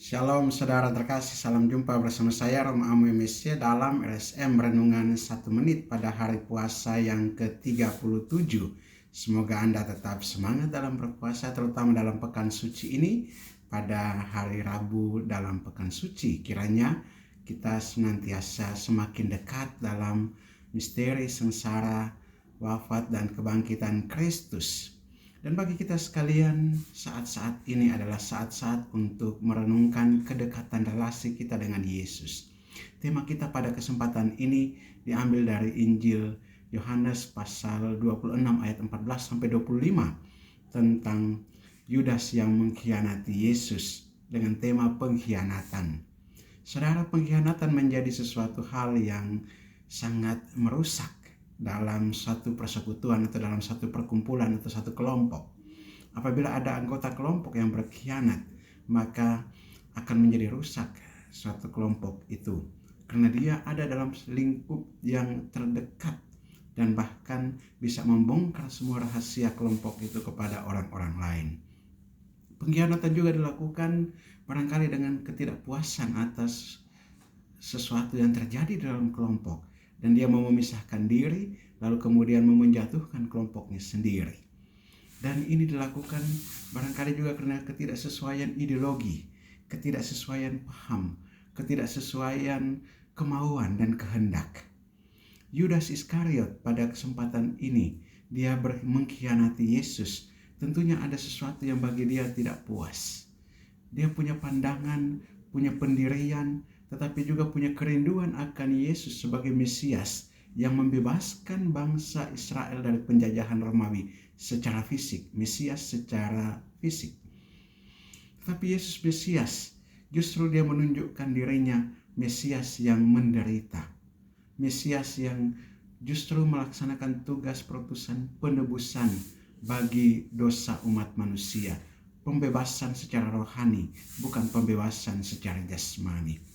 Shalom saudara terkasih, salam jumpa bersama saya Roma Amu MSC dalam RSM Renungan 1 Menit pada hari puasa yang ke-37. Semoga Anda tetap semangat dalam berpuasa, terutama dalam pekan suci ini pada hari Rabu dalam pekan suci. Kiranya kita senantiasa semakin dekat dalam misteri sengsara, wafat dan kebangkitan Kristus. Dan bagi kita sekalian, saat-saat ini adalah saat-saat untuk merenungkan kedekatan relasi kita dengan Yesus. Tema kita pada kesempatan ini diambil dari Injil Yohanes pasal 26 ayat 14-25 tentang Yudas yang mengkhianati Yesus dengan tema pengkhianatan. Saudara, pengkhianatan menjadi sesuatu hal yang sangat merusak dalam satu persekutuan atau dalam satu perkumpulan atau satu kelompok. Apabila ada anggota kelompok yang berkhianat, maka akan menjadi rusak suatu kelompok itu, karena dia ada dalam lingkup yang terdekat dan bahkan bisa membongkar semua rahasia kelompok itu kepada orang-orang lain. Pengkhianatan juga dilakukan barangkali dengan ketidakpuasan atas sesuatu yang terjadi dalam kelompok, dan dia mau memisahkan diri, lalu kemudian mau menjatuhkan kelompoknya sendiri. Dan ini dilakukan barangkali juga karena ketidaksesuaian ideologi, ketidaksesuaian paham, ketidaksesuaian kemauan dan kehendak. Yudas Iskariot pada kesempatan ini, dia mengkhianati Yesus. Tentunya ada sesuatu yang bagi dia tidak puas. Dia punya pandangan, punya pendirian, tetapi juga punya kerinduan akan Yesus sebagai Mesias yang membebaskan bangsa Israel dari penjajahan Romawi secara fisik, Mesias secara fisik. Tetapi Yesus Mesias, justru dia menunjukkan dirinya Mesias yang menderita, Mesias yang justru melaksanakan tugas perutusan penebusan bagi dosa umat manusia, pembebasan secara rohani, bukan pembebasan secara jasmani.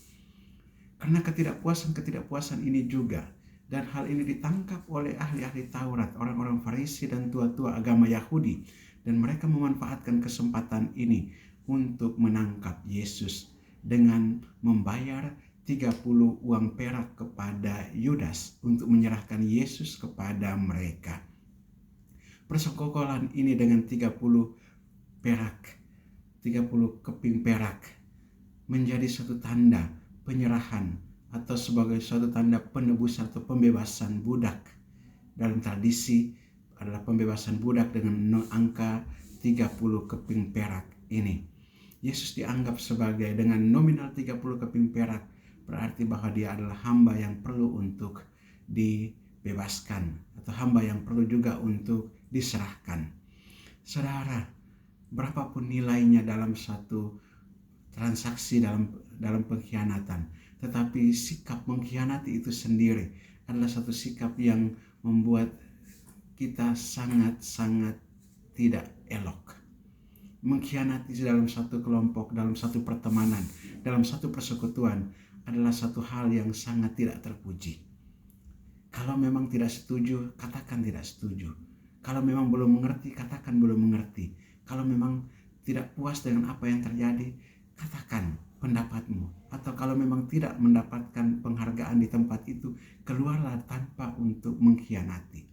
Karena ketidakpuasan ini juga, dan hal ini ditangkap oleh ahli-ahli Taurat, orang-orang Farisi dan tua-tua agama Yahudi, dan mereka memanfaatkan kesempatan ini untuk menangkap Yesus dengan membayar 30 uang perak kepada Yudas untuk menyerahkan Yesus kepada mereka. Persekongkolan ini dengan 30 keping perak menjadi suatu tanda penyerahan atau sebagai suatu tanda penebusan atau pembebasan budak. Dalam tradisi adalah pembebasan budak dengan angka 30 keping perak ini. Yesus dianggap sebagai dengan nominal 30 keping perak, berarti bahwa dia adalah hamba yang perlu untuk dibebaskan atau hamba yang perlu juga untuk diserahkan. Saudara, berapapun nilainya dalam satu transaksi dalam pengkhianatan, tetapi sikap mengkhianati itu sendiri adalah satu sikap yang membuat kita sangat-sangat tidak elok. Mengkhianati dalam satu kelompok, dalam satu pertemanan, dalam satu persekutuan adalah satu hal yang sangat tidak terpuji. Kalau memang tidak setuju, katakan tidak setuju. Kalau memang belum mengerti, katakan belum mengerti. Kalau memang tidak puas dengan apa yang terjadi, katakan pendapatmu. Atau kalau memang tidak mendapatkan penghargaan di tempat itu, keluarlah tanpa untuk mengkhianati.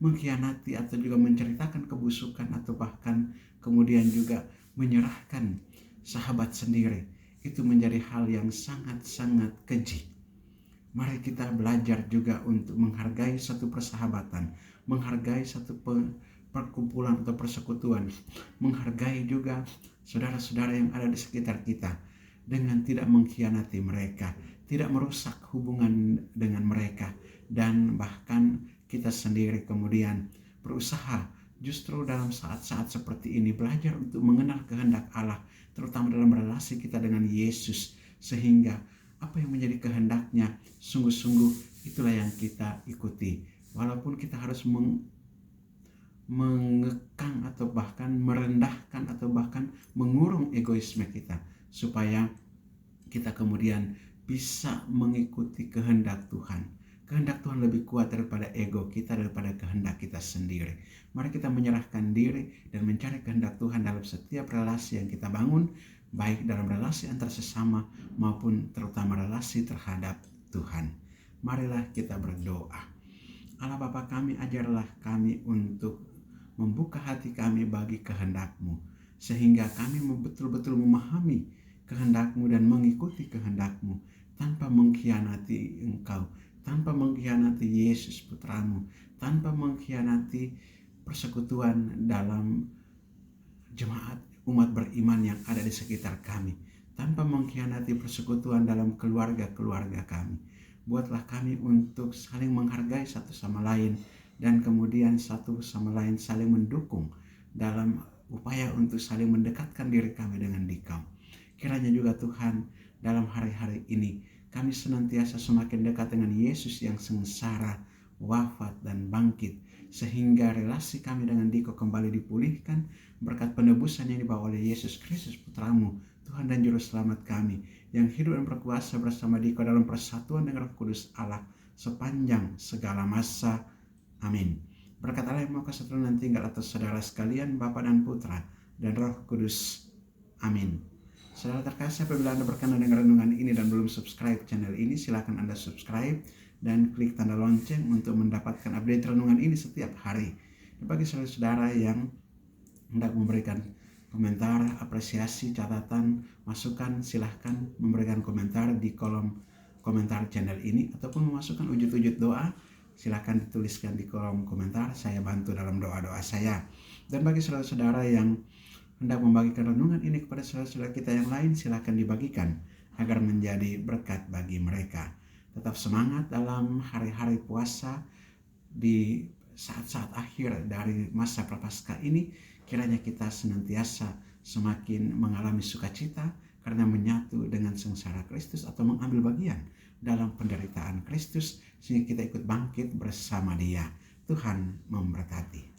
Mengkhianati atau juga menceritakan kebusukan atau bahkan kemudian juga menyerahkan sahabat sendiri, itu menjadi hal yang sangat-sangat keji. Mari kita belajar juga untuk menghargai satu persahabatan, menghargai satu perkumpulan atau persekutuan, menghargai juga saudara-saudara yang ada di sekitar kita dengan tidak mengkhianati mereka, tidak merusak hubungan dengan mereka, dan bahkan kita sendiri kemudian berusaha justru dalam saat-saat seperti ini belajar untuk mengenal kehendak Allah, terutama dalam relasi kita dengan Yesus, sehingga apa yang menjadi kehendaknya sungguh-sungguh itulah yang kita ikuti, walaupun kita harus mengekang atau bahkan merendahkan atau bahkan mengurung egoisme kita, supaya kita kemudian bisa mengikuti kehendak Tuhan. Kehendak Tuhan lebih kuat daripada ego kita, daripada kehendak kita sendiri. Mari kita menyerahkan diri dan mencari kehendak Tuhan dalam setiap relasi yang kita bangun, baik dalam relasi antar sesama maupun terutama relasi terhadap Tuhan. Marilah kita berdoa. Allah Bapa kami, ajarlah kami untuk membuka hati kami bagi kehendak-Mu, sehingga kami betul-betul memahami kehendak-Mu dan mengikuti kehendak-Mu tanpa mengkhianati Engkau, tanpa mengkhianati Yesus Putra-Mu, tanpa mengkhianati persekutuan dalam jemaat umat beriman yang ada di sekitar kami, tanpa mengkhianati persekutuan dalam keluarga-keluarga kami. Buatlah kami untuk saling menghargai satu sama lain dan kemudian satu sama lain saling mendukung dalam upaya untuk saling mendekatkan diri kami dengan Dikau. Kiranya juga Tuhan, dalam hari-hari ini kami senantiasa semakin dekat dengan Yesus yang sengsara, wafat dan bangkit, sehingga relasi kami dengan Dikau kembali dipulihkan berkat penebusan yang dibawa oleh Yesus Kristus Putra-Mu, Tuhan dan Juru Selamat kami, yang hidup dan berkuasa bersama Dikau dalam persatuan dengan Roh Kudus Allah sepanjang segala masa. Amin. Berkat Allah yang Maha Kuasa turun dan tinggal atas saudara sekalian, Bapa dan Putra dan Roh Kudus. Amin. Saudara terkasih, apabila Anda berkenan dengan renungan ini dan belum subscribe channel ini, silakan Anda subscribe dan klik tanda lonceng untuk mendapatkan update renungan ini setiap hari. Dan bagi saudara-saudara yang hendak memberikan komentar, apresiasi, catatan, masukan, silahkan memberikan komentar di kolom komentar channel ini, ataupun memasukkan wujud-wujud doa, silahkan dituliskan di kolom komentar. Saya bantu dalam doa-doa saya. Dan bagi saudara-saudara yang hendak membagikan renungan ini kepada saudara-saudara kita yang lain, silahkan dibagikan agar menjadi berkat bagi mereka. Tetap semangat dalam hari-hari puasa di saat-saat akhir dari masa prapaskah ini. Kiranya kita senantiasa semakin mengalami sukacita karena menyatu dengan sengsara Kristus atau mengambil bagian dalam penderitaan Kristus, sehingga kita ikut bangkit bersama Dia. Tuhan memberkati.